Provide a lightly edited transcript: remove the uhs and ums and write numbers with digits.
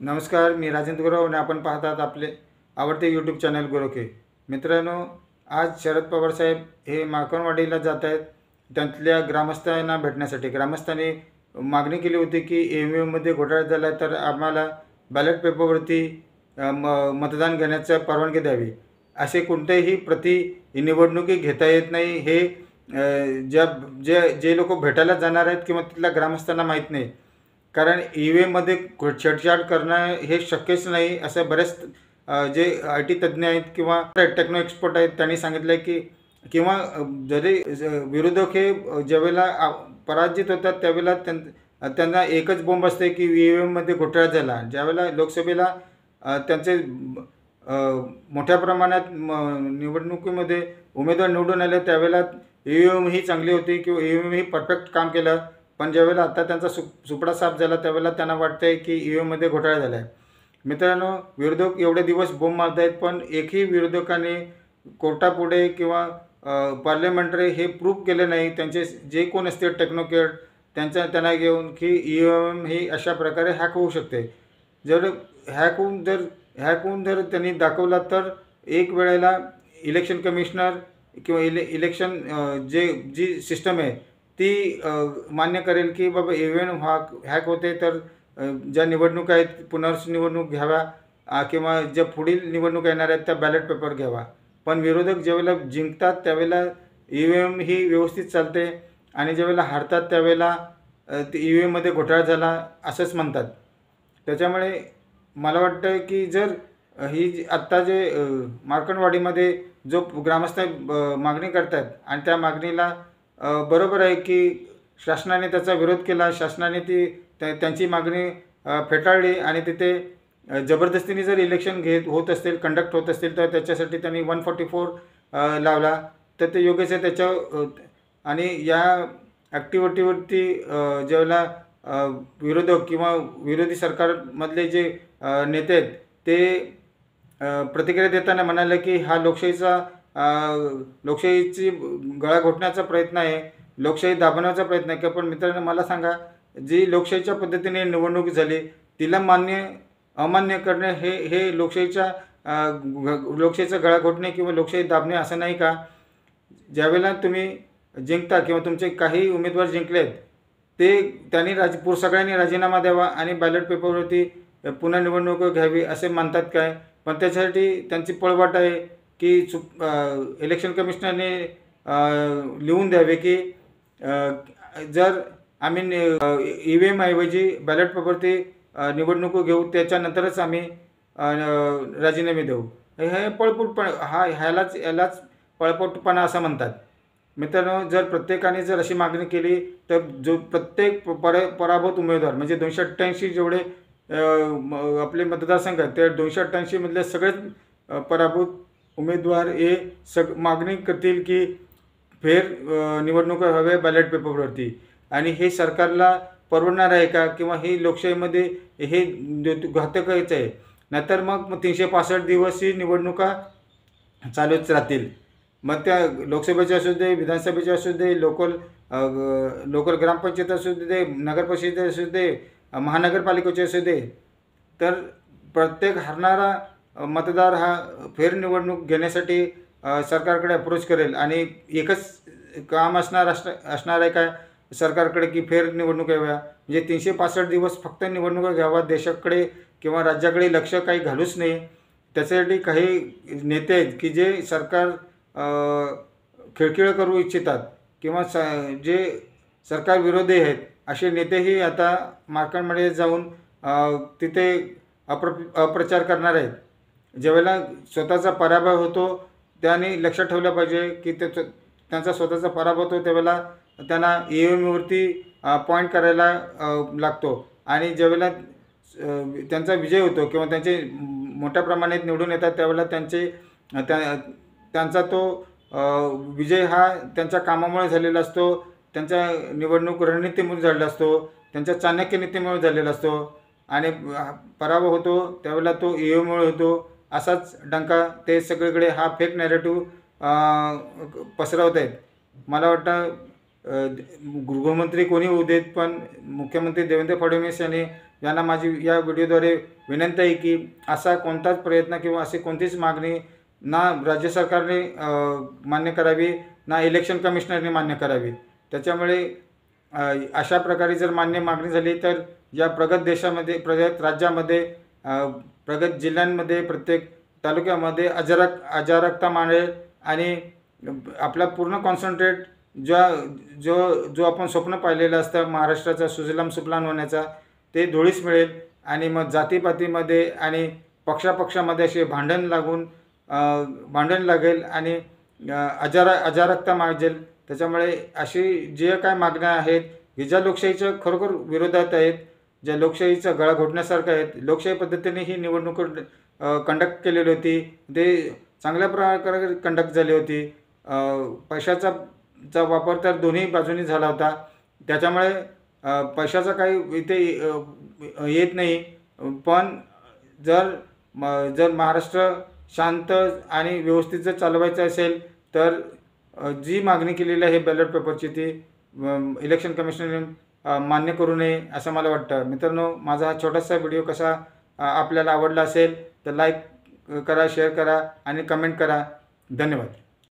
नमस्कार, मी राजेंद्र गुरव आणि आपण पाहतात आपले आवडते यूट्यूब चॅनल गुरवके. मित्रांनो, आज शरद पवार साहेब हे माकणवाडीला जात आहेत. त्यातल्या ग्रामस्थांना भेटण्यासाठी. ग्रामस्थांनी मागणी केली होती की EVM घोटाळा झाला तर आम्हाला बॅलेट पेपरवरती मतदान घेण्याची परवानगी द्यावी. असे कोणतेही प्रति निवडणुकी घेता येत नाही. हे जे लोक भेटायला जाणार आहेत किंवा तिथल्या ग्रामस्थांना माहीत नाही. कारण EVMमध्ये छेडछाड करणं हे शक्यच नाही असं बरेच जे IT तज्ज्ञ आहेत किंवा टेक्नो एक्सपर्ट आहेत त्यांनी सांगितलं आहे की किंवा जरी विरोधक हे ज्यावेळेला पराजित होतात त्यावेळेला त्यांना एकच बोंब असते की EVMमध्ये घोटाळा झाला. ज्यावेळेला लोकसभेला त्यांचे मोठ्या प्रमाणात निवडणुकीमध्ये उमेदवार निवडून आले त्यावेळेला EVM ही चांगली होती किंवा EVM ही परफेक्ट काम केलं. पण ज्यावेळेला आता त्यांचा सुपडा साफ झाला त्यावेळेला त्यांना वाटतं आहे की EVMमध्ये घोटाळा झाला आहे. मित्रांनो, विरोधक एवढे दिवस बोंब मारत आहेत पण एकही विरोधकाने कोर्टापुढे किंवा पार्लमेंटरी हे प्रूव्ह केले नाही. त्यांचे जे कोण असते टेक्नोक्रेट त्यांना घेऊन की EVM ही अशा प्रकारे हॅक होऊ शकते. जर हॅक होऊन जर त्यांनी दाखवला तर एक वेळेला इलेक्शन कमिशनर किंवा इलेक्शन जी सिस्टम आहे ती मान्य करेल की बाबा EVM हॅक होते तर ज्या निवडणुका आहेत पुनर्निवडणूक घ्याव्या किंवा ज्या पुढील निवडणूक येणार आहेत त्या बॅलेट पेपर घ्यावा. पण विरोधक ज्यावेळेला जिंकतात त्यावेळेला EVM ही व्यवस्थित चालते आणि ज्यावेळेला हारतात त्यावेळेला EVMमध्ये घोटाळा झाला असंच म्हणतात. त्याच्यामुळे मला वाटतं की जर ही आत्ता जे मार्कंडवाडीमध्ये जो ग्रामस्थ मागणी करतात आणि त्या मागणीला बरोबर आहे की शासनाने त्याचा विरोध केला. शासनाने त्यांची मागणी फेटाळली आणि तिथे जबरदस्तीने जर इलेक्शन होत असतील कंडक्ट होत असतील तर त्याच्यासाठी त्यांनी 144 लावला तर ते योग्यच आहे. आणि या ॲक्टिव्हिटीवरती ज्यावेळेला विरोधक किंवा विरोधी सरकारमधले जे नेते आहेत ते प्रतिक्रिया देताना म्हणाले की हा लोकशाहीची गळा घोटण्याचा प्रयत्न आहे, लोकशाही दाबवण्याचा प्रयत्न आहे. पण मित्रांनो, मला सांगा, जी लोकशाहीच्या पद्धतीने निवडणूक झाली तिला अमान्य करणे हे लोकशाहीचा गळा घोटणे किंवा लोकशाही दाबणे असं नाही का? ज्यावेळेला तुम्ही जिंकता किंवा तुमचे काही उमेदवार जिंकलेत त्यांनी सगळ्यांनी राजीनामा द्यावा आणि बॅलेट पेपरवरती पुन्हा निवडणूक घ्यावी असे मानतात काय? पण त्याच्यासाठी त्यांची पळवाट आहे की इलेक्शन कमिशनरने लिहून द्यावे की जर आम्ही EVM ऐवजी बॅलेट पेपरवरती निवडणूक घेऊ त्याच्यानंतरच आम्ही राजीनामे देऊ. हे पळपुटपणा यालाच पळपुटपणा असं म्हणतात. मित्रांनो, जर प्रत्येकाने जर अशी मागणी केली तर जो प्रत्येक पराभूत उमेदवार म्हणजे 288 जेवढे आपले मतदारसंघ आहेत त्या 288 मधले सगळेच पराभूत उमेदवार हे मागणी करतील की फेर निवडणुका हव्या बॅलेट पेपरवरती. आणि हे सरकारला परवडणार आहे का? किंवा हे लोकशाहीमध्ये हे घातकच आहे. नाहीतर मग 365 दिवस ही निवडणुका चालूच राहतील. मग त्या लोकसभेच्या असू दे, विधानसभेच्या असू दे, लोकल ग्रामपंचायत असू दे, नगरपरिषद असू दे, महानगरपालिकेचे असू दे, तर प्रत्येक हरणारा मतदार हा फेरनिवडणूक घेण्यासाठी सरकारकडे अप्रोच करेल. आणि एकच काम असणार आहे काय सरकारकडे की फेरनिवडणूक घ्याव्या म्हणजे 365 दिवस फक्त निवडणुका घ्यावा, देशाकडे किंवा राज्याकडे लक्ष काही घालूच नाही. त्याच्यासाठी काही नेते आहेत की जे सरकार खिळखिळ करू इच्छितात किंवा जे सरकार विरोधी आहेत असे नेतेही आता मार्कंडमध्ये जाऊन तिथे अप्रचार करणार आहेत. ज्यावेळेला स्वतःचा पराभव होतो त्याने लक्षात ठेवलं पाहिजे की त्यांचा स्वतःचा पराभव होतो त्यावेळेला त्यांना EVMवरती पॉईंट करायला लागतो. आणि ज्यावेळेला त्यांचा विजय होतो किंवा त्यांचे मोठ्या प्रमाणात निवडून येतात त्यावेळेला त्यांचा तो विजय हा त्यांच्या कामामुळे झालेला असतो, त्यांच्या निवडणूक रणनीतीमुळे झालेला असतो, त्यांच्या चाणक्य नीतीमुळे झालेला असतो. आणि पराभव होतो त्यावेळेला तो EVMमुळे होतो. असाच डंका ते सगळीकडे हा फेक नॅरेटिव्ह पसरवत आहेत. मला वाटतं गृहमंत्री कोणी होऊ देत पण मुख्यमंत्री देवेंद्र फडणवीस यांनी यांना माझी या व्हिडिओद्वारे विनंती आहे की असा कोणताच प्रयत्न किंवा अशी कोणतीच मागणी ना राज्य सरकारने मान्य करावी, ना इलेक्शन कमिशनरने मान्य करावी. त्याच्यामुळे अशा प्रकारे जर मागणी झाली तर या प्रगत देशामध्ये, प्रगत राज्यामध्ये, प्रगत जिल्ह्यांमध्ये, प्रत्येक तालुक्यामध्ये अराजकता मांडेल आणि आपला पूर्ण कॉन्सन्ट्रेट जो आपण स्वप्न पाहिलेलं असतं महाराष्ट्राचा सुजलाम सुफलाम होण्याचा, ते धुळीस मिळेल. आणि मग जातीपातीमध्ये आणि पक्षामध्ये असे भांडण लागेल आणि अराजकता माजेल. त्याच्यामुळे अशी जे काय मागण्या आहेत की ज्या लोकशाहीच्या खरोखर विरोधात आहेत, ज्या लोकशाहीचा गळा घोटण्यासारखं आहेत, लोकशाही पद्धतीने ही निवडणूक कंडक्ट केलेली होती, ते चांगल्या प्रकारे कंडक्ट झाली होती. पैशाचा वापर तर दोन्ही बाजूनी झाला होता. त्याच्यामुळे पैशाचा काही इथे येत नाही. पण जर महाराष्ट्र शांत आणि व्यवस्थित जर चालवायचं असेल तर जी मागणी केलेली आहे बॅलेट पेपरची ती इलेक्शन कमिशनने मान्य करू नये असं मला वाटतं. मित्रांनो, माझा हा छोटासा व्हिडिओ कसा आपल्याला आवडला असेल तर लाईक करा, शेअर करा आणि कमेंट करा. धन्यवाद.